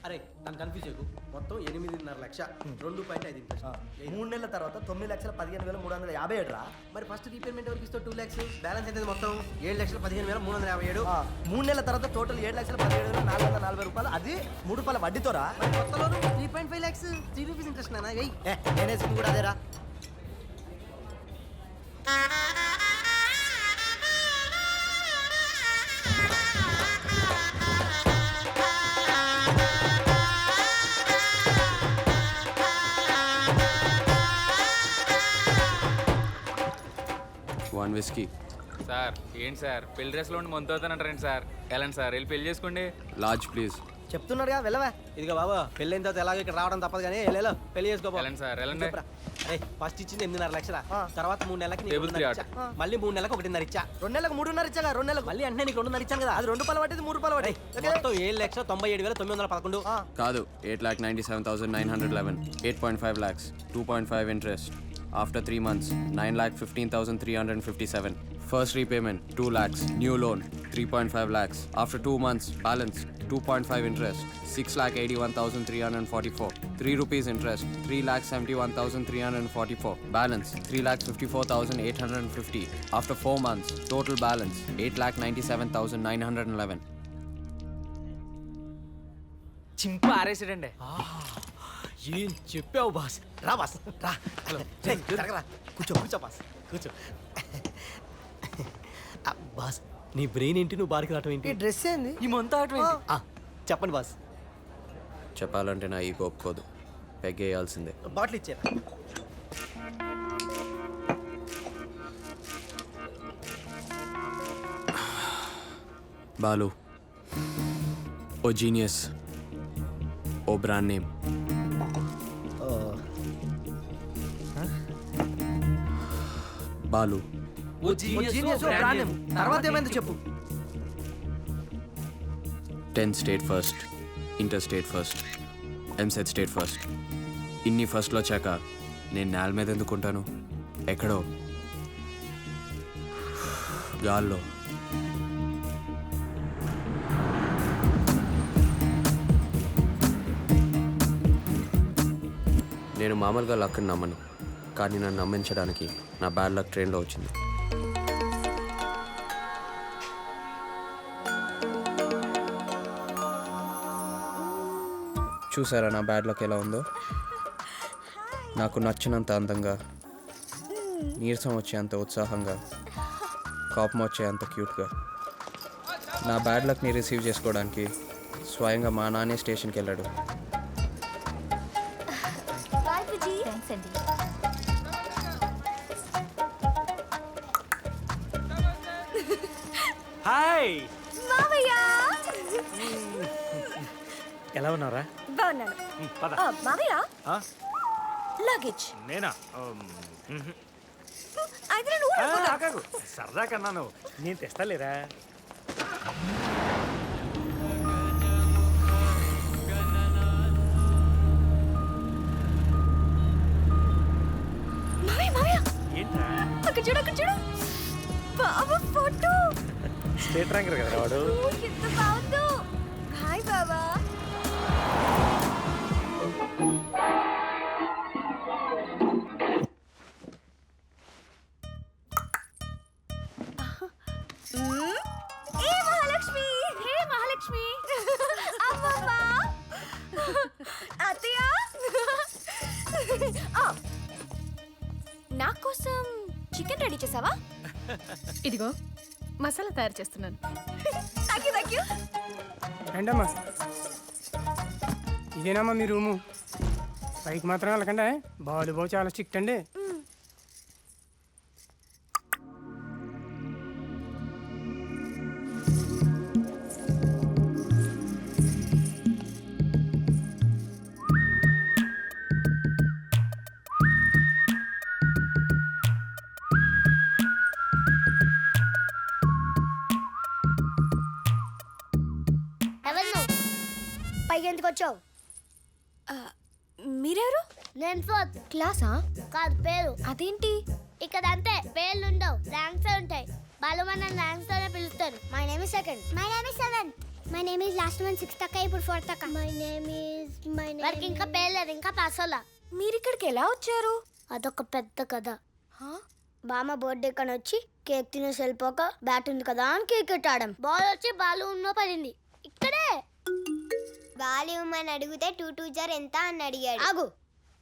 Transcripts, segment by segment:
అరే నన్ను కన్ఫ్యూజ్ చేయకు. మొత్తం 8.5 లక్ష 2.5 ఇంట్రెస్ట్. 3 నెలల తర్వాత 9,15,357 రా. మరి ఫస్ట్ రీపేమెంట్ ఎవరికి ఇస్తావు? 2 lakhs. బ్యాలెన్స్ ఎంత మొత్తం? 7,15,357. 3 నెలల తర్వాత టోటల్ 7,17,440 రూపాయలు. అది 3 రూపాయల వడ్డీతో రా. కొత్తలో 3.5 lakhs 3 రూపీస్ ఇంట్రెస్ట్ నానా. నేనేసింది కూడా అదేరా. One whisky. సార్ ఏంటి సార్ పెళ్లి డ్రెస్లో ఉండి మంత్ అవుతానంటారండి సార్. వెళ్ళండి సార్ వెళ్ళి పెళ్లి చేసుకోండి. Large please. చెప్తున్నాడుగా వెళ్ళవా. ఇదిగో బాబా పెళ్ళైన తర్వాత ఎలాగో ఇక్కడ రావడం తప్పదు కానీ వెళ్ళేలో పెళ్లి చేసుకో. వెళ్ళండి సార్ వెళ్ళండి. ఫస్ట్ ఇచ్చింది 8.5 లక్షల. తర్వాత 3 నెలలకి Table 3 ఇచ్చా. మళ్ళీ 3 నెలలకు 1.5 ఇచ్చా. 2 నెలలకు 3.5 ఇచ్చాగా. 2 నెలలకు మళ్ళీ అంటే నీకు 2.5 ఇచ్చాను కదా. అది 2 రూపాయలు పట్టింది 3 రూపాయలు పట్టి మొత్తం 7,97,911. కాదు 8,97,911. 8.5 lakhs. 2.5 interest. After 3 months 9,15,357. First repayment 2 lakhs. New loan 3.5 lakhs. After 2 months balance 2.5 interest 6,81,344. 3 rupees interest 3,71,344. Balance 3,54,850. After 4 months total balance 8,97,911. చింప ఆరేసాడండి. ఏం చెప్పావు బాస్? రా బాస్ రా. హలో జరగరా. కూర్చో కూర్చో బాస్ కూర్చో. బాస్ నీ బ్రెయిన్ ఏంటి? నువ్వు బార్కి రావటం ఏంటి? ఈ డ్రెస్ ఏంది? ఈ మంత ఆటం ఏంటి? చెప్పండి బాస్. చెప్పాలంటే నా ఈగో ఒప్పుకోదు. పెగ్గేయాల్సిందే. బాటిల్ ఇచ్చారా? బాలు ఓ జీనియస్, ఓ brand name. Balu genius brand name. తర్వాత ఏమైందో చెప్పు. 10th state first, inter state first, EAMCET state first. ఇన్ని ఫస్ట్లో వచ్చాక నేను నేల మీద ఎందుకుంటాను? ఎక్కడో గాల్లో. నేను మామూలుగా లక్ని నమ్మను, కానీ నన్ను నమ్మించడానికి నా బ్యాడ్ లక్ ట్రైన్లో వచ్చింది. చూసారా నా బ్యాడ్ లక్ ఎలా ఉందో? నాకు నచ్చినంత అందంగా, నీరసం వచ్చేంత ఉత్సాహంగా, కోపం వచ్చేంత క్యూట్గా. నా బ్యాడ్ లక్ని రిసీవ్ చేసుకోవడానికి స్వయంగా మా నాన్నే స్టేషన్కి వెళ్ళాడు. హాయ్ మావయ్య. ఎలా ఉన్నారా? బాగున్నాను. పద. మావయ్య ఆ? లగేజ్ నేనా? అయితే నువ్వు ఆగాగు. సరదా కన్నాను. నేను తెస్తాలేరా? మావయ్య మావయ్య ఏంట్రా? అక్కడ చూడు అక్కడ చూడు. బాబా ఫోటో. స్టేట్ ర్యాంకర్ కదా వాడు. ఎంత బాగుందో. హాయ్ బాబా. ఏ మహాలక్ష్మి. హే మహాలక్ష్మి. అమ్మమ్మ. అత్తయ్య. నా కోసం చికెన్ రెడీ చేసావా? ఇదిగో మసాలా తయారు చేస్తున్నాను. Thank you. రండమ్మా, ఇదేనమ్మా మీ రూము. పైకి మాత్రం వెళ్ళకండి, బాబు చాలా స్ట్రిక్ట్ అండి. పైకి ఎందుకు వచ్చావు? మీరెవరు? నేను 4th క్లాసా? కాదు, పేరు. అదేంటి? ఇక్కడ అంతే, పేర్లు ఉండవు, ర్యాంక్స్ ఉంటాయి. వాళ్ళు మన ర్యాంక్స్ తోనే పిలుస్తారు. My name is 2nd. My name is 7th. My name is last month 6th అక్క ఇప్పుడు 4th అక్క మై నేమ్ వారికి ఇంకా పేర్లేదు ఇంకా పాసోలా మీరు ఇక్కడికి ఎలా వచ్చారు? అదొక పెద్ద కథ. బామ్మ బర్త్డే కని వచ్చి కేక్ తినేసి వెళ్ళిపోక బ్యాట్ ఉంది కదా అని కేక్ ఎట్టాడం బాల్ వచ్చి బాల్ ఉన్నో పడింది ఇక్కడే. బాల్ ఇవ్వమని అడిగితే 2 2 జార్ ఎంత అని అడిగాడు. ఆగు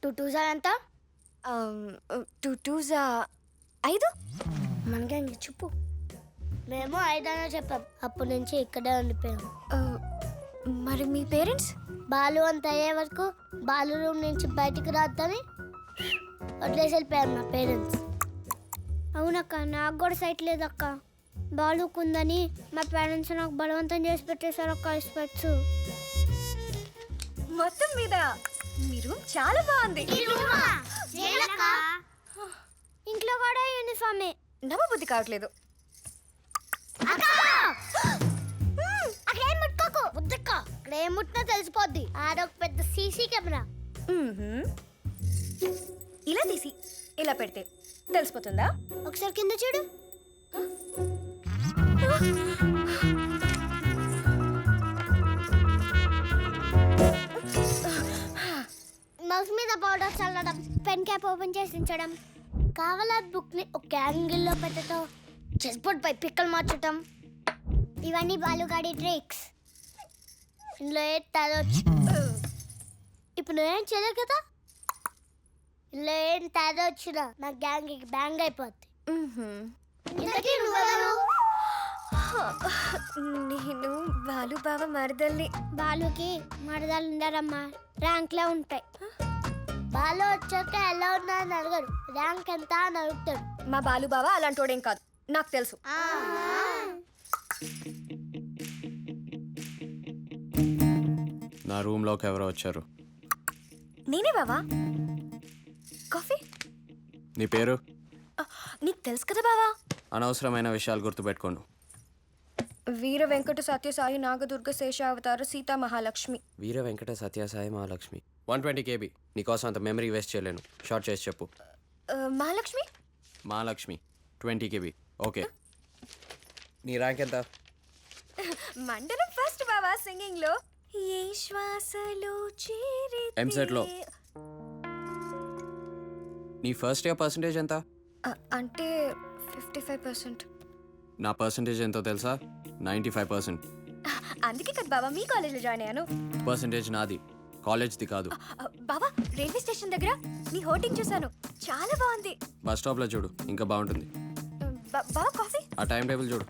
2 2 జార్ ఎంత? 2 2s 5. మనకి ఇంక చెప్పు. మేము 5 అనే చెప్పాం. అప్పటి నుంచి ఇక్కడే ఉండిపోయాం. మరి మీ పేరెంట్స్? బాలు అంత అయ్యే వరకు బాలు రూమ్ నుంచి బయటికి రాద్దని వదిలేసి వెళ్ళిపోయారు మా పేరెంట్స్. అవునక్క నాకు కూడా సైట్ లేదక్క. బాలుకుందని మా పేరెంట్స్ నాకు బలవంతం చేసి పెట్టేశారు అక్క స్పెట్స్. మొత్తం మీద మీ రూమ్ చాలా బాగుంది. ఇంట్లో కూడా యూనిఫామే. నమ్మబుద్ధి కావట్లేదు. అక్కడేం ముట్టుకోకు బుద్ధక్క. అక్కడేం ముట్టినా తెలిసిపోద్ది. ఆడొక పెద్ద సీసీ కెమెరా. ఇలా తీసి ఇలా పెడితే తెలిసిపోతుందా? ఒకసారి కింద చూడు. మౌస్ మీద పౌడర్ చల్లడం, పెన్ క్యాప్ ఓపెన్ చేసి ఉంచడం, కావాలా బుక్ ని ఒక యాంగిల్లో పెట్టడం, చెస్ బోర్డ్ పై పిక్కలు మార్చడం, ఇవన్నీ బాలుగాడి ట్రిక్స్. ఇందులో ఏ తేదొచ్చు. ఇప్పుడు నువ్వేం చేయలేవు కదా. ఇందులో ఏం తేడా వచ్చినా నా గ్యాంగ్ బ్యాంగ్ అయిపోద్ది. ఇంతకీ నువ్వెవరు? నేను బాలు బావ మరదల్ని. బాలుకి మరదలు ఉండరమ్మా, ర్యాంక్లో ఉంటాయి. బాలు వచ్చాక ఎలా ఉన్నా అని అడగడు, ర్యాంక్ ఎంత అని అడుగుతాడు. మా బాలు బావ అలాంటోడేం కాదు, నాకు తెలుసు. నా రూమ్లోకి ఎవరో వచ్చారు. నేనే బావా. కాఫీ? నీ పేరు? నీకు తెలుసు కదా బావా. అనవసరమైన విషయాలు గుర్తుపెట్టుకోను. వీర వెంకట సత్య సాయి నాగదుర్గ శేషావతార సీతా మహాలక్ష్మి. వీర వెంకట సత్యసాయి మహాలక్ష్మి. 120 KB. నీకోసం అంత మెమరీ వేస్ట్ చేయలేను. షార్ట్ చేసి చెప్పు. మహాలక్ష్మి? మహాలక్ష్మి 20 KB. ఓకే. నీ ర్యాంక్ ఎంత? మండలం ఫస్ట్ బావా సింగింగ్ లో. ఏ శ్వాసలో చేరి MSET లో. నీ ఫస్ట్ ఇయర్ పర్సంటేజ్ ఎంత? అంటే 55%. నా పర్సంటేజ్ ఎంతో తెలుసా? 95%. అందుకే కదా బాబా మీ కాలేజ్లో జాయిన్ అయ్యాను. పర్సంటేజ్ నాది, కాలేజ్ది కాదు. బాబా రైల్వే స్టేషన్ దగ్గర నీ హోర్డింగ్ చూసాను, చాలా బాగుంది. బస్ స్టాప్లో చూడు, ఇంకా బాగుంటుంది. బాబా కాఫీ? ఆ టైం టేబుల్ చూడు.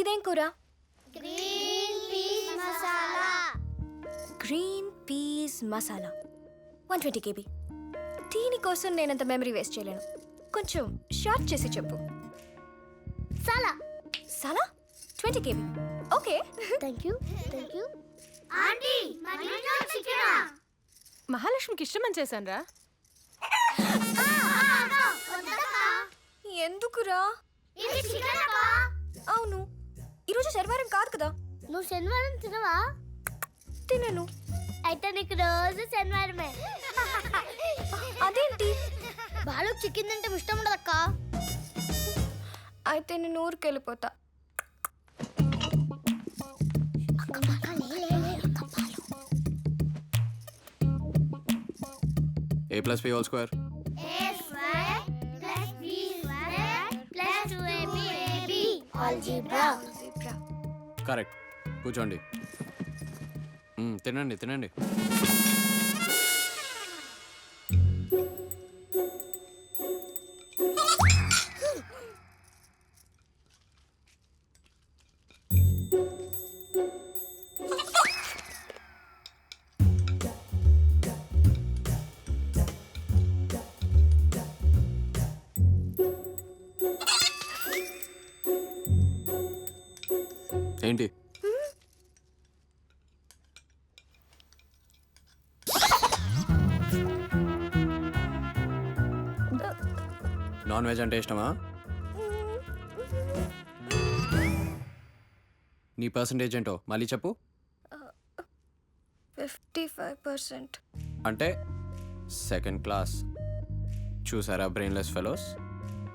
ఇదేం కూర? Green peas masala. Green peas masala 120 KB. దీనికోసం నేనంత మెమరీ వేస్ట్ చేయలేను. కొంచెం షార్ట్ చేసి చెప్పు. సాలా. సాలా 20 KB. Okay. Thank you. Aunty మనిలో చికెనా? మహాలక్ష్మికి ఇష్టమని చేశానురా. ఎందుకురా? ఇది చికెన్ అక్క. అవును, ఈరోజు శనివారం కాదు కదా. నువ్వు శనివారం తినవా? తినను. అయితే నీకు రోజు శనివారమే. అదేంటి? బాలు చికెన్ తింటే ఇష్టం ఉండదక్క. అయితే నేను ఊరికి వెళ్ళిపోతా. A+B² algebra. కరెక్ట్. కూర్చోండి. తినండి తినండి. ఏంటి? నాన్ వెజ్ అంటే ఇష్టమా? నీ పర్సంటేజ్ ఏంటో మళ్ళీ చెప్పు. 55%. అంటే సెకండ్ క్లాస్. చూసారా బ్రెయిన్లెస్ ఫెలోస్?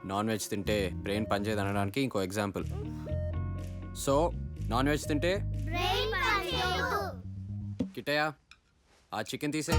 నాన్ వెజ్ తింటే బ్రెయిన్ పనిచేయదు అనడానికి ఇంకో ఎగ్జాంపుల్. సో నాన్ వెజ్ తింటే బ్రెయిన్ పనిచేయదు. కిట్టయ్య ఆ చికెన్ తీసే.